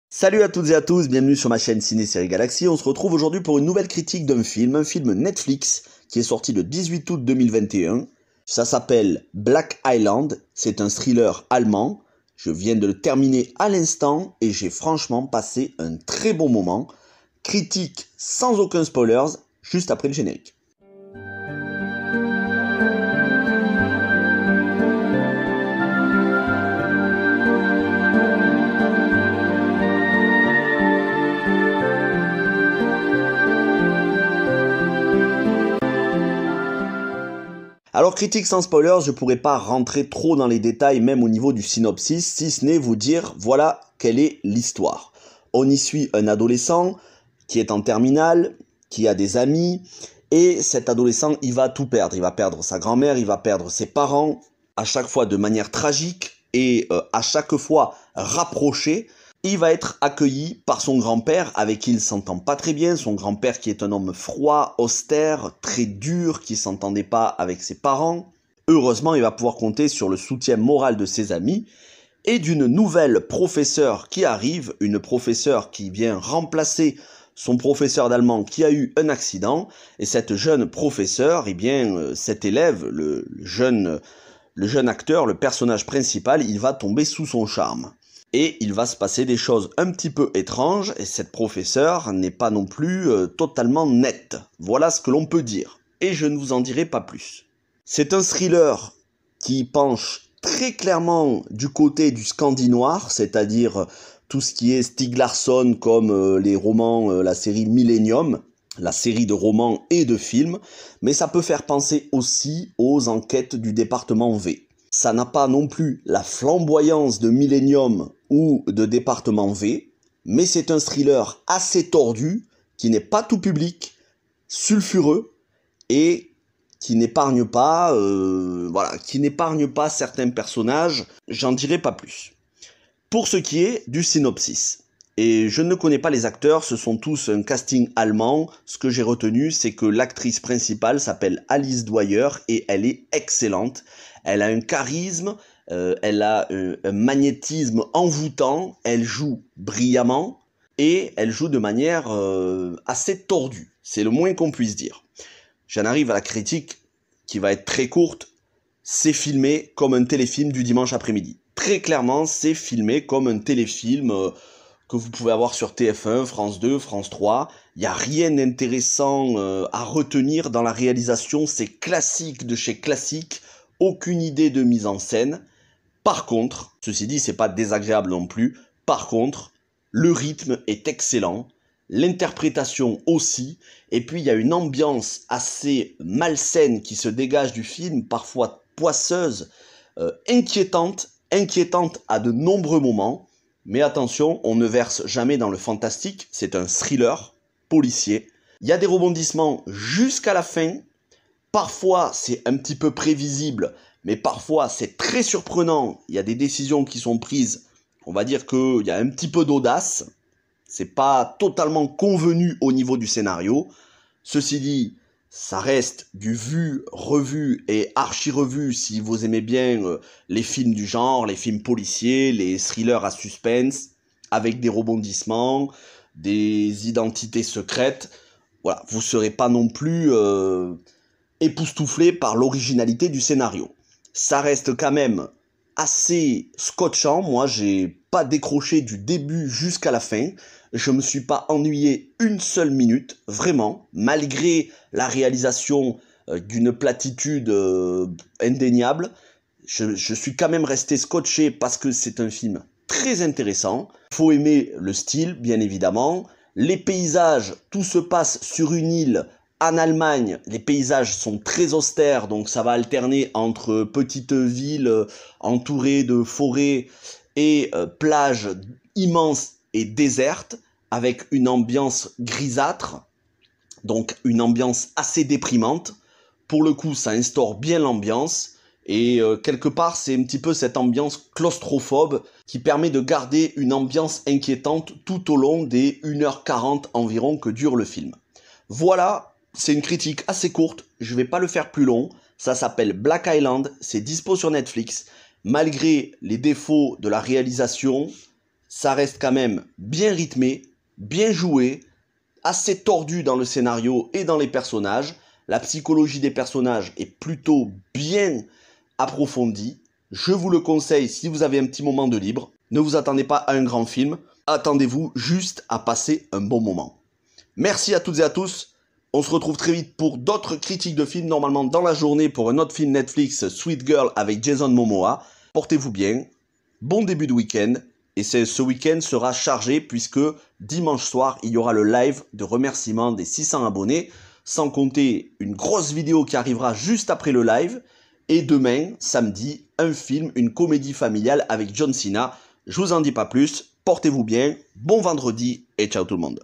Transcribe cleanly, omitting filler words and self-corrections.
Salut à toutes et à tous, bienvenue sur ma chaîne Ciné Série Galaxy. On se retrouve aujourd'hui pour une nouvelle critique d'un film, un film Netflix qui est sorti le 18 août 2021. Ça s'appelle Black Island, c'est un thriller allemand. Je viens de le terminer à l'instant et j'ai franchement passé un très bon moment. Critique sans aucun spoilers, juste après le générique. Alors critique sans spoilers, je pourrais pas rentrer trop dans les détails même au niveau du synopsis, si ce n'est vous dire voilà quelle est l'histoire. On y suit un adolescent qui est en terminale, qui a des amis, et cet adolescent il va tout perdre. Il va perdre sa grand-mère, il va perdre ses parents, à chaque fois de manière tragique et à chaque fois rapproché. Il va être accueilli par son grand-père avec qui il s'entend pas très bien, son grand-père qui est un homme froid, austère, très dur, qui s'entendait pas avec ses parents. Heureusement, il va pouvoir compter sur le soutien moral de ses amis et d'une nouvelle professeure qui arrive, une professeure qui vient remplacer son professeur d'allemand qui a eu un accident. Et cette jeune professeure, eh bien, cet élève, le jeune acteur, le personnage principal, il va tomber sous son charme. Et il va se passer des choses un petit peu étranges, et cette professeure n'est pas non plus totalement nette. Voilà ce que l'on peut dire. Et je ne vous en dirai pas plus. C'est un thriller qui penche très clairement du côté du scandinoir, c'est-à-dire tout ce qui est Stieg Larsson comme les romans, la série Millennium, la série de romans et de films, mais ça peut faire penser aussi aux enquêtes du département V. Ça n'a pas non plus la flamboyance de Millennium ou de Département V, mais c'est un thriller assez tordu, qui n'est pas tout public, sulfureux, et qui n'épargne pas, certains personnages, j'en dirai pas plus. Pour ce qui est du synopsis, et je ne connais pas les acteurs, ce sont tous un casting allemand, ce que j'ai retenu c'est que l'actrice principale s'appelle Alice Dwyer et elle est excellente, elle a un charisme, elle a un magnétisme envoûtant, elle joue brillamment et elle joue de manière assez tordue, c'est le moins qu'on puisse dire. J'en arrive à la critique qui va être très courte, c'est filmé comme un téléfilm du dimanche après-midi. Très clairement, c'est filmé comme un téléfilm que vous pouvez avoir sur TF1, France 2, France 3. Il n'y a rien d'intéressant à retenir dans la réalisation, c'est classique de chez classique, aucune idée de mise en scène. Par contre, ceci dit, c'est pas désagréable non plus, par contre, le rythme est excellent, l'interprétation aussi, et puis il y a une ambiance assez malsaine qui se dégage du film, parfois poisseuse, inquiétante à de nombreux moments, mais attention, on ne verse jamais dans le fantastique, c'est un thriller policier. Il y a des rebondissements jusqu'à la fin, parfois c'est un petit peu prévisible, mais parfois c'est très surprenant, il y a des décisions qui sont prises, on va dire qu'il y a un petit peu d'audace, c'est pas totalement convenu au niveau du scénario. Ceci dit, ça reste du vu, revu et archi-revu si vous aimez bien les films du genre, les films policiers, les thrillers à suspense, avec des rebondissements, des identités secrètes. Voilà, vous serez pas non plus époustouflé par l'originalité du scénario. Ça reste quand même assez scotchant, moi j'ai pas décroché du début jusqu'à la fin, je me suis pas ennuyé une seule minute, vraiment, malgré la réalisation d'une platitude indéniable, je suis quand même resté scotché parce que c'est un film très intéressant, faut aimer le style bien évidemment, les paysages, tout se passe sur une île. En Allemagne, les paysages sont très austères, donc ça va alterner entre petites villes entourées de forêts et plages immenses et désertes, avec une ambiance grisâtre, donc une ambiance assez déprimante. Pour le coup, ça instaure bien l'ambiance, et quelque part, c'est un petit peu cette ambiance claustrophobe qui permet de garder une ambiance inquiétante tout au long des 1h40 environ que dure le film. Voilà. C'est une critique assez courte, je vais pas le faire plus long, ça s'appelle Black Island, c'est dispo sur Netflix. Malgré les défauts de la réalisation, Ça reste quand même bien rythmé, bien joué, assez tordu dans le scénario et dans les personnages. La psychologie des personnages est plutôt bien approfondie. Je vous le conseille si vous avez un petit moment de libre. Ne vous attendez pas à un grand film. Attendez-vous juste à passer un bon moment. Merci à toutes et à tous. On se retrouve très vite pour d'autres critiques de films, normalement dans la journée pour un autre film Netflix, Sweet Girl avec Jason Momoa. Portez-vous bien, bon début de week-end, et ce week-end sera chargé puisque dimanche soir, il y aura le live de remerciement des 600 abonnés, sans compter une grosse vidéo qui arrivera juste après le live, et demain, samedi, un film, une comédie familiale avec John Cena. Je vous en dis pas plus, portez-vous bien, bon vendredi et ciao tout le monde.